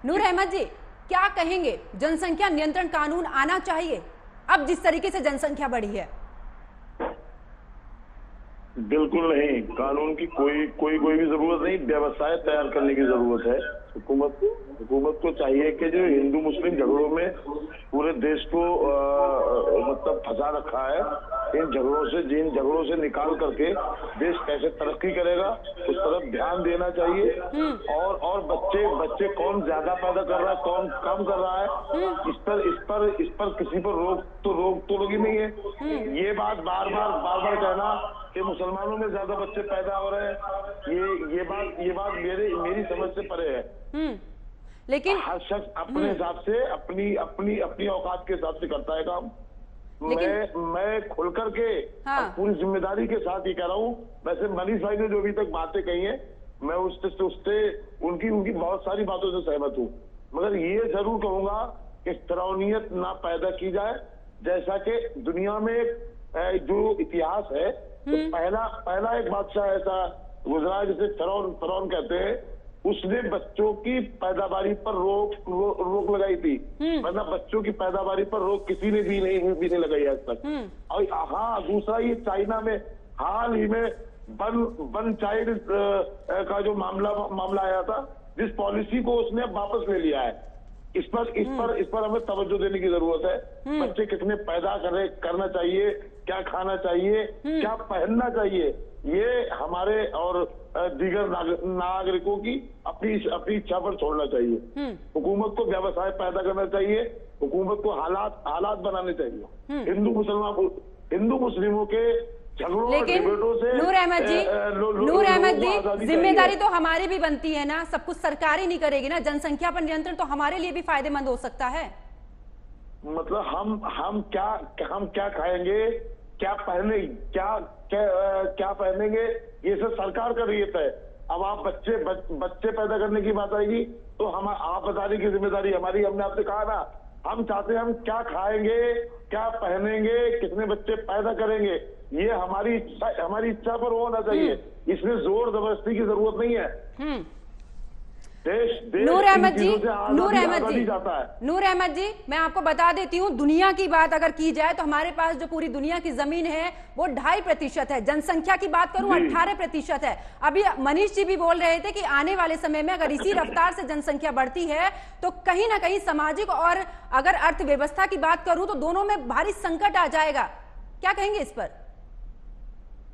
नूर अहमद जी, क्या कहेंगे, जनसंख्या नियंत्रण कानून आना चाहिए अब जिस तरीके से जनसंख्या बढ़ी है? बिल्कुल नहीं, कानून की कोई भी जरूरत नहीं, व्यवस्थाएं तैयार करने की जरूरत है। हुकूमत को चाहिए कि जो हिंदू मुस्लिम झगड़ों में पूरे देश को मतलब फंसा रखा है, जिन झगड़ों से निकाल करके देश कैसे तरक्की करेगा उस तरफ ध्यान देना चाहिए। और बच्चे कौन ज्यादा पैदा कर रहा है, कौन कम कर रहा है, इस पर किसी पर रोक तो लगी नहीं है। ये बात बार बार कहना कि मुसलमानों में ज्यादा बच्चे पैदा हो रहे हैं, ये बात मेरी समझ से परे है। लेकिन हर शख्स अपने हिसाब से अपनी औकात के हिसाब से करता है काम। मैं खुल करके पूरी जिम्मेदारी के साथ ही कह रहा हूँ। वैसे मनीष भाई ने जो अभी तक बातें कही हैं, मैं उससे उनकी बहुत सारी बातों से सहमत हूँ, मगर ये जरूर कहूंगा कि फिरौनियत ना पैदा की जाए। जैसा कि दुनिया में जो इतिहास है, तो पहला एक बादशाह ऐसा गुजरा जिसे फिरौन कहते हैं, उसने बच्चों की पैदावारी पर रोक लगाई थी, वरना बच्चों की पैदावारी पर रोक किसी ने भी नहीं लगाई आज तक। और हाँ, दूसरा ये चाइना में हाल ही में वन चाइल्ड का जो मामला आया था, जिस पॉलिसी को उसने अब वापस ले लिया है, इस पर हमें तवज्जो देने की जरूरत है। बच्चे कितने पैदा करना चाहिए, क्या खाना चाहिए, क्या पहनना चाहिए, ये हमारे और दीगर नागरिकों की अपनी इच्छा पर छोड़ना चाहिए। हुकूमत को व्यवसाय पैदा करना चाहिए, हुकूमत को हालात बनाने चाहिए। हिंदू मुस्लिमों के झगड़ों, लेकिन नूर अहमद जी, जिम्मेदारी तो हमारी भी बनती है ना, सब कुछ सरकार ही नहीं करेगी ना, जनसंख्या पर नियंत्रण तो हमारे लिए भी फायदेमंद हो सकता है। मतलब हम क्या खाएंगे, क्या पहनेंगे, ये सब सरकार कर रही है। अब आप बच्चे पैदा करने की बात आएगी तो आप बताने की जिम्मेदारी हमारी। हमने आपसे कहा ना, हम चाहते हैं हम क्या खाएंगे, क्या पहनेंगे, कितने बच्चे पैदा करेंगे, ये हमारी इच्छा पर होना चाहिए। इसमें जोर जबरदस्ती की जरूरत नहीं है। नूर अहमद जी, मैं आपको बता देती हूँ, दुनिया की बात अगर की जाए तो हमारे पास जो पूरी दुनिया की जमीन है वो 2.5% है। जनसंख्या की बात करूं 18% है। अभी मनीष जी भी बोल रहे थे कि आने वाले समय में अगर इसी रफ्तार से जनसंख्या बढ़ती है तो कहीं ना कहीं सामाजिक और अगर अर्थव्यवस्था की बात करूं तो दोनों में भारी संकट आ जाएगा। क्या कहेंगे इस पर?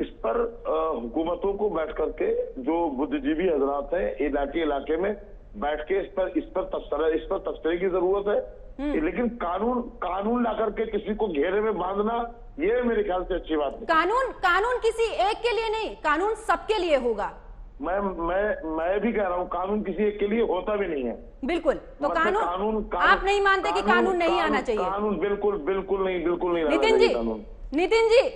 इस पर हुकूमतों को बैठ करके, जो बुद्धिजीवी हजरात हैं, इलाके में बैठ के इस पर तबसरे की जरूरत है। लेकिन कानून ला करके किसी को घेरे में बांधना, ये मेरे ख्याल से अच्छी बात नहीं। कानून किसी एक के लिए नहीं, कानून सबके लिए होगा। मैं भी कह रहा हूँ, कानून किसी एक के लिए होता भी नहीं है। बिल्कुल, तो कानून आप नहीं मानते कि कानून नहीं आना चाहिए? कानून बिल्कुल नहीं। नितिन जी,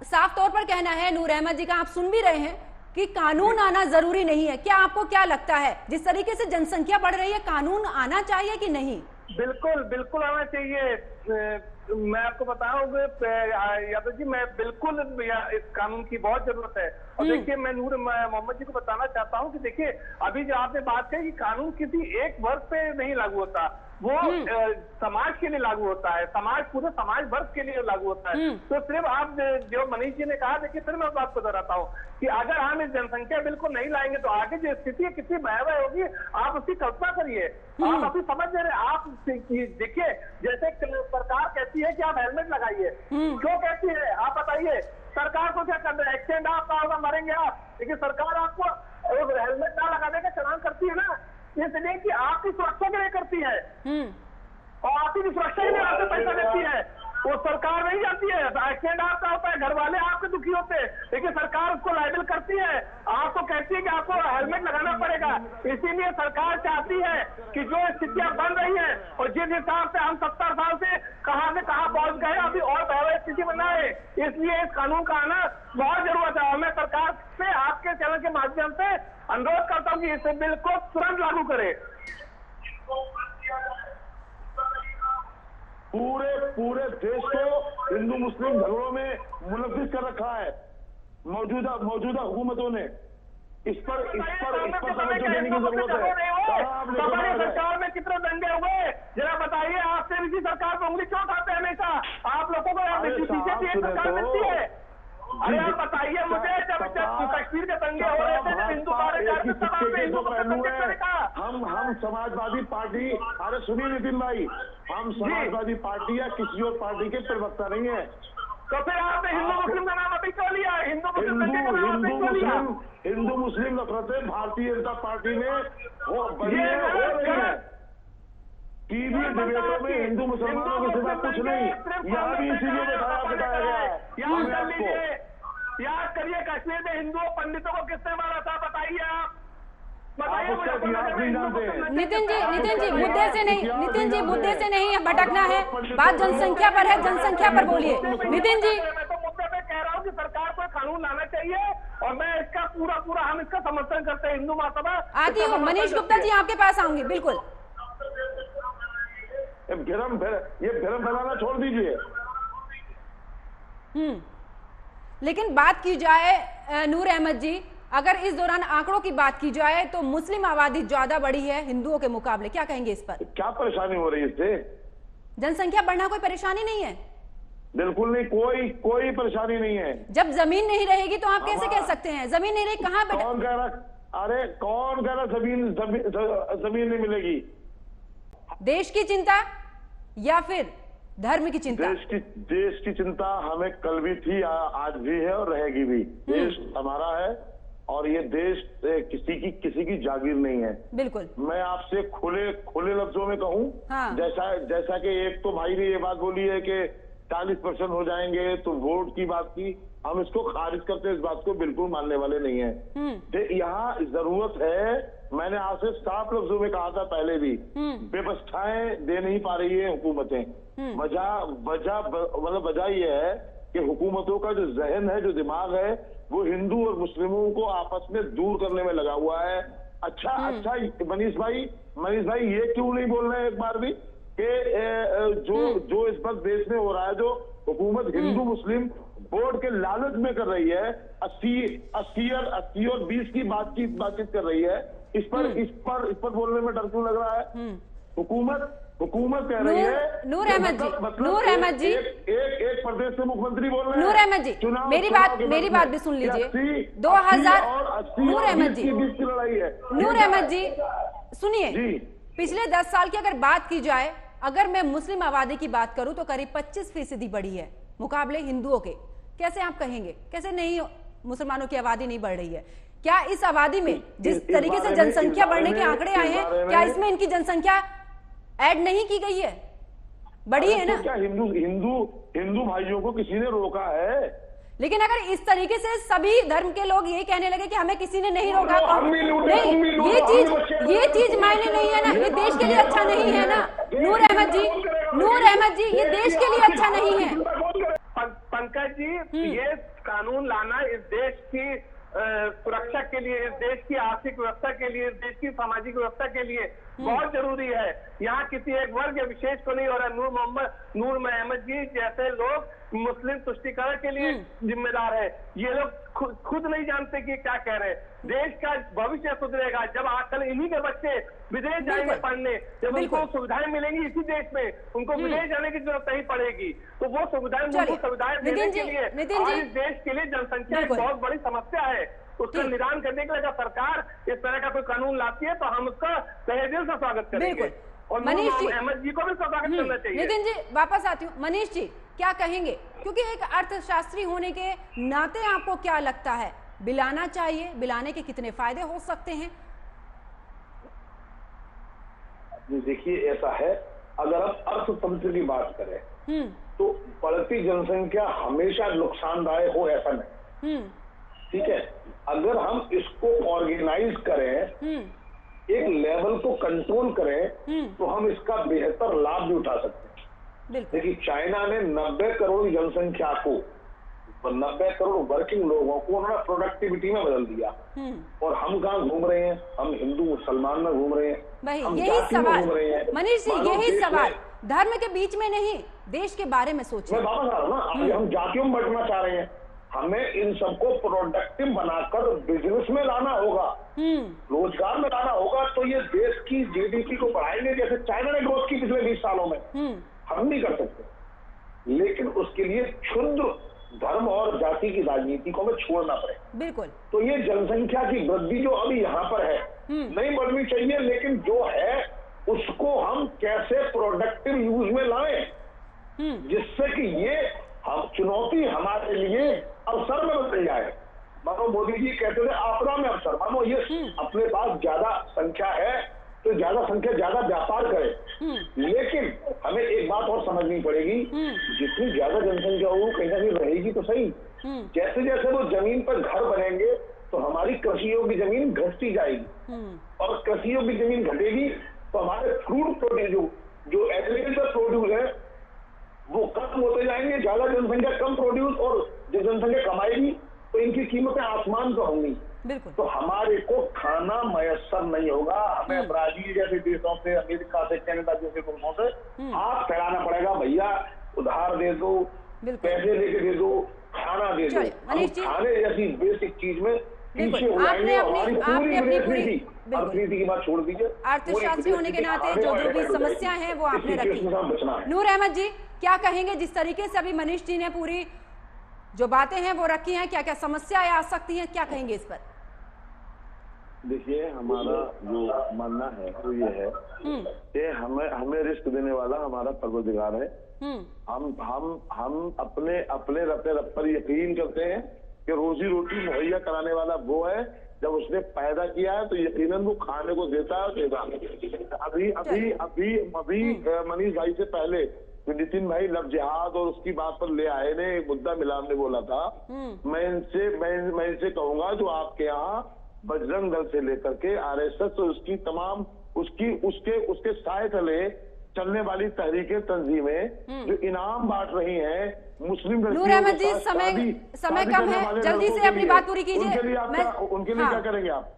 साफ तौर पर कहना है नूर अहमद जी का, आप सुन भी रहे हैं कि कानून आना जरूरी नहीं है। क्या आपको क्या लगता है, जिस तरीके से जनसंख्या बढ़ रही है, कानून आना चाहिए कि नहीं? बिल्कुल आना चाहिए। मैं आपको बताऊं यादव जी, मैं बिल्कुल इस कानून की बहुत जरूरत है। और देखिए, मैं नूर मोहम्मद जी को बताना चाहता हूं कि देखिए, अभी जो आपने बात कही कि कानून किसी एक वर्ग पे नहीं लागू होता, वो समाज के लिए लागू होता है, पूरे समाज वर्ग के लिए लागू होता है। तो सिर्फ आप जो मनीष जी ने कहा, देखिए फिर मैं उस बात को दोहराता हूँ कि अगर हम इस जनसंख्या बिल को नहीं लाएंगे तो आगे जो स्थिति कितनी भयावह होगी, आप उसकी कल्पना करिए। आप अभी समझ रहे हैं, आप देखिए, जैसे सरकार कहती है कि आप हेलमेट लगाइए, क्यों कहती है आप बताइए? सरकार को क्या करना है? एक्सीडेंट आपका होगा, मरेंगे आप, लेकिन सरकार आपको हेलमेट ना लगाने का चालान करती है ना, इसलिए कि आपकी सुरक्षा के लिए करती है, और आपकी सुरक्षा के लिए आपसे पैसा देती है। वो सरकार नहीं जाती है, एक्सीडेंट आपका होता है, घर वाले आपके दुखी होते हैं, लेकिन सरकार उसको लायबल करती है, आपको कहती है कि आपको हेलमेट लगाना पड़ेगा। इसीलिए सरकार चाहती है कि जो स्थितियां बन रही है, और जिस हिसाब से हम 70 साल से कहां पहुंच गए, अभी और भयावह स्थिति बना है, इसलिए इस कानून का आना बहुत जरूरत है। और मैं सरकार से आपके चैनल के माध्यम से अनुरोध करता हूँ कि इस बिल को तुरंत लागू करे। पूरे देश को हिंदू मुस्लिम झगड़ों में मुलव्विस कर रखा है मौजूदा हुकूमतों ने। इस पर तवज्जो देने की जरूरत है। तरफ दंगे हुए? जरा बताइए, आप से इसी सरकार पर उंगली क्यों उठाते हैं हमेशा? आप लोगों को पीछे से एक सरकार मिलती है। अरे आप बताइए मुझे, जब कश्मीर के दंगे हो रहे थे, जब हिंदू मारे जा रहे थे, तब आपने हिंदू को कैसे कहा? हम समाजवादी पार्टी, अरे सुनिए नितिन भाई, हम समाजवादी पार्टी या किसी और पार्टी के प्रवक्ता नहीं है। तो फिर आपने हिंदू मुस्लिम का नाम अभी क्यों लिया? हिंदू मुस्लिम नफरतें भारतीय जनता पार्टी में हो रही है। टीवी डिबेटों में हिंदू मुसलमानों के सिवा कुछ नहीं, यहाँ भी इसीलिए बताया गया है। याद करिए, कश्मीर में हिंदू पंडितों को किसने मारा था? बताइए आप, बताइए नितिन जी मुद्दे से नहीं, नितिन जी मुद्दे से नहीं भटकना है, बात जनसंख्या पर है, जनसंख्या पर बोलिए नितिन जी। मैं तो मुद्दे पे कह रहा हूँ कि सरकार को कानून लाना चाहिए, और मैं इसका पूरा हम इसका समर्थन करते हैं। हिंदू महासभा आती हूँ, मनीष गुप्ता जी आपके पास आऊंगी, बिल्कुल। ये भ्रम फैलाना छोड़ दीजिए। लेकिन बात की जाए नूर अहमद जी, अगर इस दौरान आंकड़ों की बात की जाए तो मुस्लिम आबादी ज्यादा बढ़ी है हिंदुओं के मुकाबले, क्या कहेंगे इस पर? क्या परेशानी हो रही है इससे? जनसंख्या बढ़ना कोई परेशानी नहीं है, बिल्कुल नहीं, कोई परेशानी नहीं है। जब जमीन नहीं रहेगी तो आप कैसे कह सकते हैं? जमीन नहीं रहेगी कहाँ कौन कह रहा? अरे कौन कह रहा जमीन नहीं मिलेगी? देश की चिंता या फिर धर्म की चिंता? देश की चिंता हमें कल भी थी, आज भी है और रहेगी भी। देश हमारा है और ये देश किसी की जागीर नहीं है। बिल्कुल। मैं आपसे खुले लफ्जों में कहूँ, हाँ। जैसा कि एक तो भाई ने ये बात बोली है कि 40% हो जाएंगे, तो वोट की बात की, हम इसको खारिज करते, इस बात को बिल्कुल मानने वाले नहीं है। यहाँ जरूरत है, मैंने आपसे साफ लफ्जों में कहा था पहले भी, व्यवस्थाएं दे नहीं पा रही है हुकूमतें। वजह ये है कि हुकूमतों का जो जहन है, जो दिमाग है, वो हिंदू और मुस्लिमों को आपस में दूर करने में लगा हुआ है। अच्छा मनीष भाई ये क्यों नहीं बोल रहे हैं एक बार भी कि जो इस वक्त देश में हो रहा है, जो हुकूमत हिंदू मुस्लिम वोट के लालच में कर रही है, 80 और 20 की बातचीत कर रही है, इस पर बोलने में डर क्यों लग रहा है? हुकूमत कह रही है। नूर अहमद जी एक प्रदेश से मुख्यमंत्री बोल रहे हैं। नूर अहमद जी मेरी बात भी सुन लीजिए। 2000 नूर अहमद जी सुनिए, पिछले 10 साल की अगर बात की जाए, अगर मैं मुस्लिम आबादी की बात करूं तो करीब 25% बढ़ी है मुकाबले हिंदुओं के। कैसे आप कहेंगे, कैसे नहीं मुसलमानों की आबादी नहीं बढ़ रही है? क्या इस आबादी में जिस तरीके से जनसंख्या बढ़ने के आंकड़े आए हैं, क्या इसमें इनकी जनसंख्या ऐड नहीं की गई है? बढ़ी है ना? क्या हिंदू भाइयों को किसी ने रोका है? लेकिन अगर इस तरीके से सभी धर्म के लोग यही कहने लगे कि हमें किसी ने नहीं रोका, नहीं, ये चीज मायने नहीं है ना, ये देश के लिए अच्छा नहीं है ना नूर अहमद जी, ये देश के लिए अच्छा नहीं है। पंकज जी, ये कानून लाना इस देश की सुरक्षा के लिए, इस देश की आर्थिक व्यवस्था के लिए, इस देश की सामाजिक व्यवस्था के लिए बहुत जरूरी है। यहाँ किसी एक वर्ग या विशेष को नहीं हो रहा है। नूर अहमद जी जैसे लोग मुस्लिम तुष्टीकरण के लिए जिम्मेदार है। ये लोग खुद नहीं जानते कि क्या कह रहे हैं। देश का भविष्य सुधरेगा जब आजकल इन्हीं के बच्चे विदेश जाएंगे पढ़ने, जब उनको सुविधाएं मिलेंगी इसी देश में, उनको विदेश जाने की जरूरत नहीं पड़ेगी। तो वो सुविधाएं देने के लिए आज इस देश के लिए जनसंख्या एक बहुत बड़ी समस्या है। उसका निदान करने के लिए अगर सरकार इस तरह का कोई कानून लाती है तो हम उसका तहे दिल से स्वागत करेंगे। और मनीष जी, अहमद जी को भी स्वागत करना चाहिए। नितिन जी वापस आती हूँ। मनीष जी क्या कहेंगे, क्योंकि एक अर्थशास्त्री होने के नाते आपको क्या लगता है, बिलाना चाहिए, बिलाने के कितने फायदे हो सकते हैं? देखिए ऐसा है, अगर आप अर्थतंत्र की बात करें तो बढ़ती जनसंख्या हमेशा नुकसानदायक हो ऐसा नहीं, ठीक है। अगर हम इसको ऑर्गेनाइज करें, एक लेवल को कंट्रोल करें, तो हम इसका बेहतर लाभ भी उठा सकते हैं। देखिए चाइना ने 90 करोड़ जनसंख्या को, 90 करोड़ वर्किंग लोगों को उन्होंने प्रोडक्टिविटी में बदल दिया। और हम कहाँ घूम रहे हैं? हम हिंदू मुसलमान में घूम रहे हैं। यही सवाल मनीष जी, यही सवाल धर्म के बीच में नहीं, देश के बारे में सोचिए। मैं वापस आ रहा हूँ ना, हम जातियों में बंटना चाह रहे हैं, हमें इन सबको प्रोडक्टिव बनाकर बिजनेस में लाना होगा, रोजगार में लाना होगा, तो ये देश की जीडीपी को बढ़ाएंगे जैसे चाइना ने ग्रोथ की पिछले 20 सालों में। हम नहीं कर सकते, लेकिन उसके लिए क्षुद्र धर्म और जाति की राजनीति को हमें छोड़ना पड़े। बिल्कुल। तो ये जनसंख्या की वृद्धि जो अभी यहाँ पर है नहीं बढ़नी चाहिए, लेकिन जो है उसको हम कैसे प्रोडक्टिव यूज में लाएं, जिससे कि ये हम चुनौती हमारे लिए अवसर में बदल जाए। मानो मोदी जी कहते थे आपदा में अवसर, मानो ये अपने पास ज्यादा संख्या है तो ज्यादा संख्या ज्यादा व्यापार करे, लेकिन हमें एक बात और समझनी पड़ेगी, जितनी ज्यादा जनसंख्या हो कहीं ना कहीं रहेगी तो सही। जैसे जैसे वो जमीन पर घर बनेंगे तो हमारी कृषि योग्य जमीन घटती जाएगी, और कृषि योग्य जमीन घटेगी तो हमारे फ्रूट प्रोड्यूस जो एग्रीकल्चर प्रोड्यूस है वो कम होते जाएंगे। ज्यादा जनसंख्या कम प्रोड्यूस, और जो जनसंख्या कमाएगी तो इनकी कीमतें आसमान पर होंगी। तो हमारे को खाना मयसर नहीं होगा, हमें ब्राजील जैसे देशों से, अमेरिका से, कनाडा जैसे मुल्कों से हाथ फैलाना पड़ेगा, भैया उधार दे दो, पैसे लेके दे दो, खाना दे दो। खाने जैसी बेसिक चीज में पीछे हो जाएंगे। हमारी पूरी अर्थनीति की बात छोड़ दीजिए, अर्थशास्त्री होने के नाते जो जो भी समस्या है वो आपने रखी। नूर अहमद जी क्या कहेंगे, जिस तरीके से अभी मनीष जी ने पूरी जो बातें हैं वो रखी हैं, क्या क्या समस्याएं आ सकती हैं, क्या कहेंगे इस पर? देखिए, हमारा जो मानना है वो ये है कि हमें रिस्क देने वाला हमारा परवरदिगार है। हम अपने रब पर यकीन करते हैं कि रोजी रोटी मुहैया कराने वाला वो है। जब उसने पैदा किया है तो यकीनन वो खाने को देता है। अभी मनीष भाई से पहले नितिन भाई लव जिहाद और उसकी बात पर ले आए ने, मुद्दा मिला हमने बोला था। मैं इनसे कहूंगा जो आपके यहाँ बजरंग दल से लेकर के आरएसएस और उसकी तमाम उसके साए तले चलने वाली तहरीकें तंजीमें जो इनाम बांट रही हैं मुस्लिम। नूर अहमद जी समय कम है, जल्दी से अपनी बात पूरी कीजिए। उनके लिए क्या करेंगे आप?